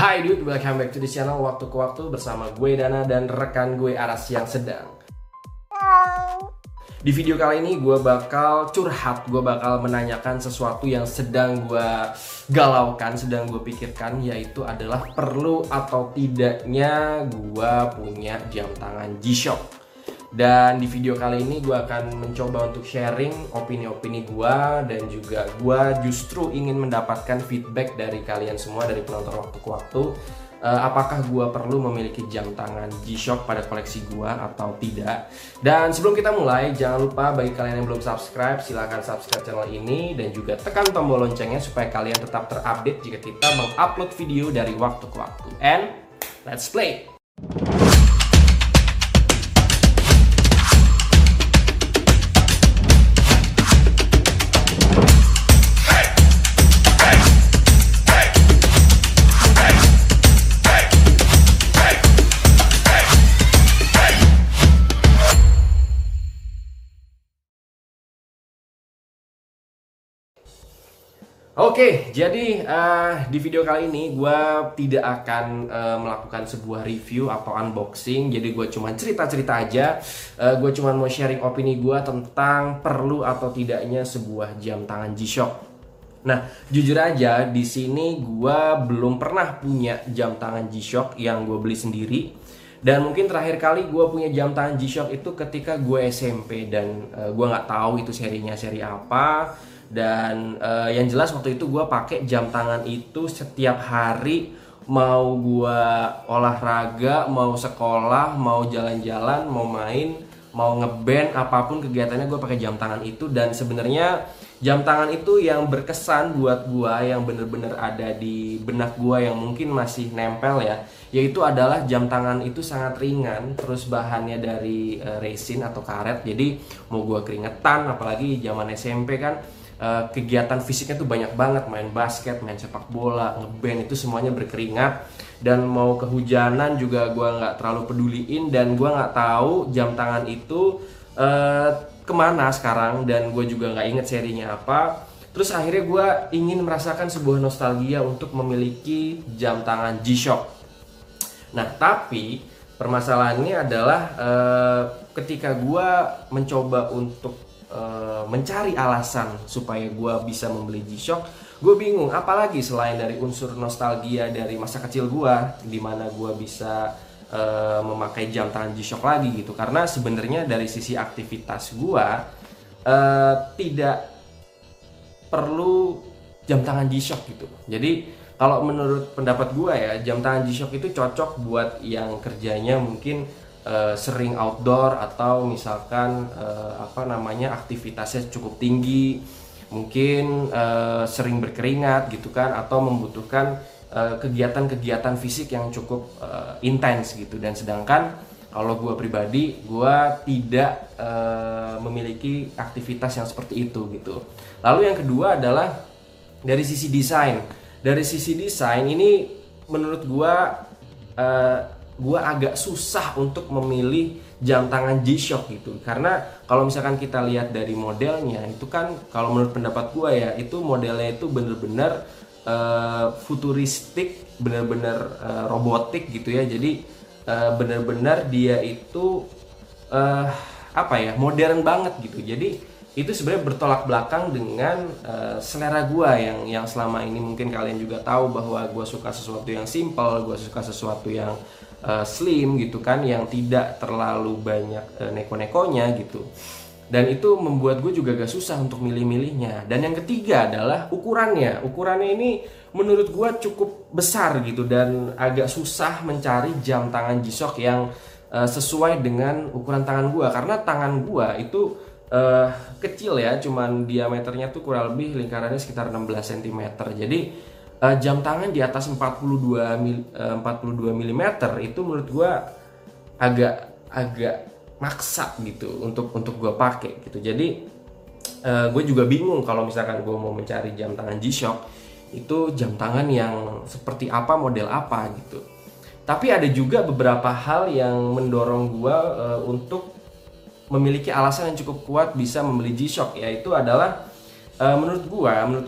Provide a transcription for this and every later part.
Hai dude, welcome back to the channel Waktu ke Waktu bersama gue Dana dan rekan gue Aras yang sedang. Di video kali ini gue bakal curhat, gue bakal menanyakan sesuatu yang sedang gue galaukan, sedang gue pikirkan, yaitu adalah perlu atau tidaknya gue punya jam tangan G-Shock. Dan di video kali ini gue akan mencoba untuk sharing opini-opini gue, dan juga gue justru ingin mendapatkan feedback dari kalian semua, dari penonton Waktu ke Waktu. Apakah gue perlu memiliki jam tangan G-Shock pada koleksi gue atau tidak. Dan sebelum kita mulai, jangan lupa bagi kalian yang belum subscribe, silahkan subscribe channel ini dan juga tekan tombol loncengnya supaya kalian tetap terupdate jika kita mengupload video dari waktu ke waktu. And let's play! Oke, jadi di video kali ini gue tidak akan melakukan sebuah review atau unboxing. Jadi gue cuma cerita-cerita aja. Gue cuma mau sharing opini gue tentang perlu atau tidaknya sebuah jam tangan G-Shock. Nah, jujur aja di sini gue belum pernah punya jam tangan G-Shock yang gue beli sendiri. Dan mungkin terakhir kali gue punya jam tangan G-Shock itu ketika gue SMP, dan gue nggak tahu itu serinya seri apa. Dan yang jelas waktu itu gue pakai jam tangan itu setiap hari, mau gue olahraga, mau sekolah, mau jalan-jalan, mau main, mau ngeband, apapun kegiatannya gue pakai jam tangan itu. Dan sebenarnya jam tangan itu yang berkesan buat gue, yang bener-bener ada di benak gue, yang mungkin masih nempel ya, yaitu adalah jam tangan itu sangat ringan, terus bahannya dari resin atau karet. Jadi mau gue keringetan, apalagi zaman SMP kan, kegiatan fisiknya tuh banyak banget, main basket, main sepak bola, ngeband, itu semuanya berkeringat. Dan mau kehujanan juga gue nggak terlalu peduliin, dan gue nggak tahu jam tangan itu kemana sekarang, dan gue juga nggak inget serinya apa. Terus akhirnya gue ingin merasakan sebuah nostalgia untuk memiliki jam tangan G-Shock. Nah, tapi permasalahannya adalah ketika gue mencoba untuk mencari alasan supaya gue bisa membeli G-Shock, gue bingung apalagi selain dari unsur nostalgia dari masa kecil gue, dimana gue bisa memakai jam tangan G-Shock lagi gitu. Karena sebenarnya dari sisi aktivitas gue tidak perlu jam tangan G-Shock gitu. Jadi kalau menurut pendapat gue ya, jam tangan G-Shock itu cocok buat yang kerjanya mungkin sering outdoor, atau misalkan aktivitasnya cukup tinggi, mungkin sering berkeringat gitu kan, atau membutuhkan kegiatan-kegiatan fisik yang cukup intens gitu. Dan sedangkan kalau gue pribadi, gue tidak memiliki aktivitas yang seperti itu gitu. Lalu yang kedua adalah dari sisi desain. Dari sisi desain ini menurut gue agak susah untuk memilih jam tangan G-Shock gitu. Karena kalau misalkan kita lihat dari modelnya, itu kan kalau menurut pendapat gue ya, itu modelnya itu bener-bener futuristik, bener-bener robotik gitu ya. Jadi bener-bener dia itu modern banget gitu. Jadi itu sebenarnya bertolak belakang dengan selera gue yang selama ini mungkin kalian juga tahu bahwa gue suka sesuatu yang simple, gue suka sesuatu yang slim gitu kan, yang tidak terlalu banyak neko-nekonya gitu. Dan itu membuat gue juga gak susah untuk milih-milihnya. Dan yang ketiga adalah ukurannya. Ukurannya ini menurut gue cukup besar gitu, dan agak susah mencari jam tangan G-Shock yang sesuai dengan ukuran tangan gue. Karena tangan gue itu kecil ya, cuman diameternya tuh kurang lebih lingkarannya sekitar 16 cm. Jadi jam tangan di atas 42 mm itu menurut gue agak maksa gitu untuk gue pakai gitu. Jadi gue juga bingung kalau misalkan gue mau mencari jam tangan G-Shock, itu jam tangan yang seperti apa, model apa gitu. Tapi ada juga beberapa hal yang mendorong gue untuk memiliki alasan yang cukup kuat bisa membeli G-Shock, yaitu adalah menurut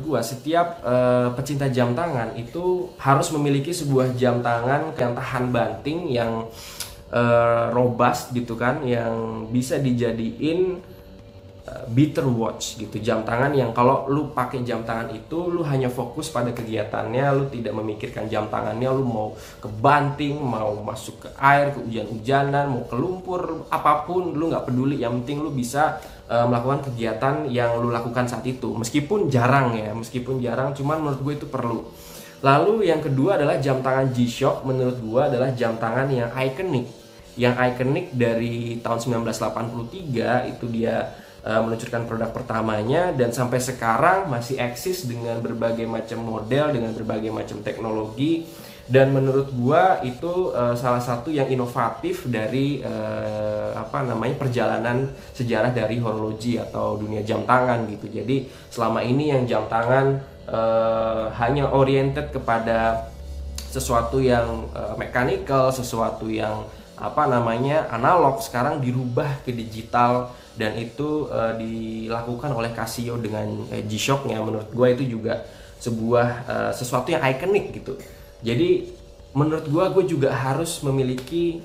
gua setiap pecinta jam tangan itu harus memiliki sebuah jam tangan yang tahan banting, yang robust gitu kan, yang bisa dijadiin better watch gitu, jam tangan yang kalau lu pakai jam tangan itu lu hanya fokus pada kegiatannya, lu tidak memikirkan jam tangannya lu mau ke banting, mau masuk ke air, ke hujan-hujanan, mau ke lumpur, apapun lu nggak peduli, yang penting lu bisa melakukan kegiatan yang lu lakukan saat itu, meskipun jarang, cuman menurut gue itu perlu. Lalu yang kedua adalah jam tangan G-Shock. Menurut gue adalah jam tangan yang ikonik dari tahun 1983. Itu dia meluncurkan produk pertamanya dan sampai sekarang masih eksis dengan berbagai macam model, dengan berbagai macam teknologi, dan menurut gua itu salah satu yang inovatif dari perjalanan sejarah dari horologi atau dunia jam tangan gitu. Jadi selama ini yang jam tangan hanya oriented kepada sesuatu yang mechanical, sesuatu yang analog, sekarang dirubah ke digital, dan itu dilakukan oleh Casio dengan G-Shock-nya. Menurut gue itu juga sebuah sesuatu yang ikonik gitu. Jadi menurut gue juga harus memiliki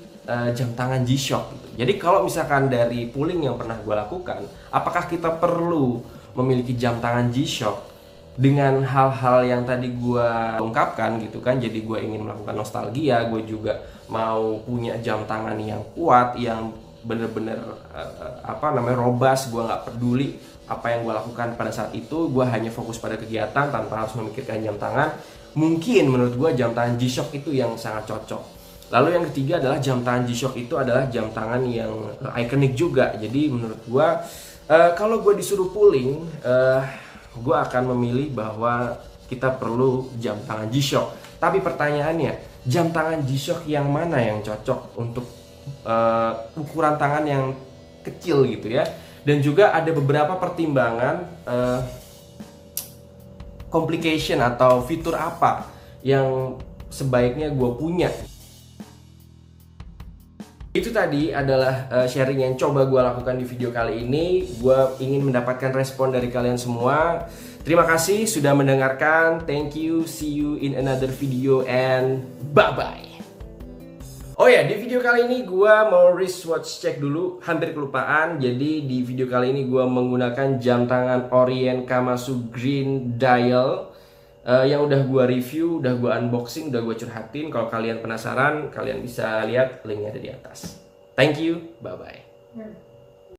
jam tangan G-Shock gitu. Jadi kalau misalkan dari pooling yang pernah gue lakukan, apakah kita perlu memiliki jam tangan G-Shock dengan hal-hal yang tadi gue ungkapkan gitu kan. Jadi gue ingin melakukan nostalgia, gue juga mau punya jam tangan yang kuat, yang bener-bener robust. Gue nggak peduli apa yang gue lakukan pada saat itu, gue hanya fokus pada kegiatan tanpa harus memikirkan jam tangan. Mungkin menurut gue jam tangan G-Shock itu yang sangat cocok. Lalu yang ketiga adalah jam tangan G-Shock itu adalah jam tangan yang ikonik juga. Jadi menurut gue kalau gue disuruh pooling, gue akan memilih bahwa kita perlu jam tangan G-Shock. Tapi pertanyaannya, jam tangan G-Shock yang mana yang cocok untuk ukuran tangan yang kecil gitu ya. Dan juga ada beberapa pertimbangan complication atau fitur apa yang sebaiknya gue punya. Itu tadi adalah sharing yang coba gue lakukan di video kali ini. Gue ingin mendapatkan respon dari kalian semua. Terima kasih sudah mendengarkan. Thank you. See you in another video and bye-bye. Oh ya, di video kali ini gue mau wristwatch check dulu, hampir kelupaan. Jadi di video kali ini gue menggunakan jam tangan Orient Kamasu Green Dial yang udah gue review, udah gue unboxing, udah gue curhatin. Kalau kalian penasaran, kalian bisa lihat linknya ada di atas. Thank you, bye-bye.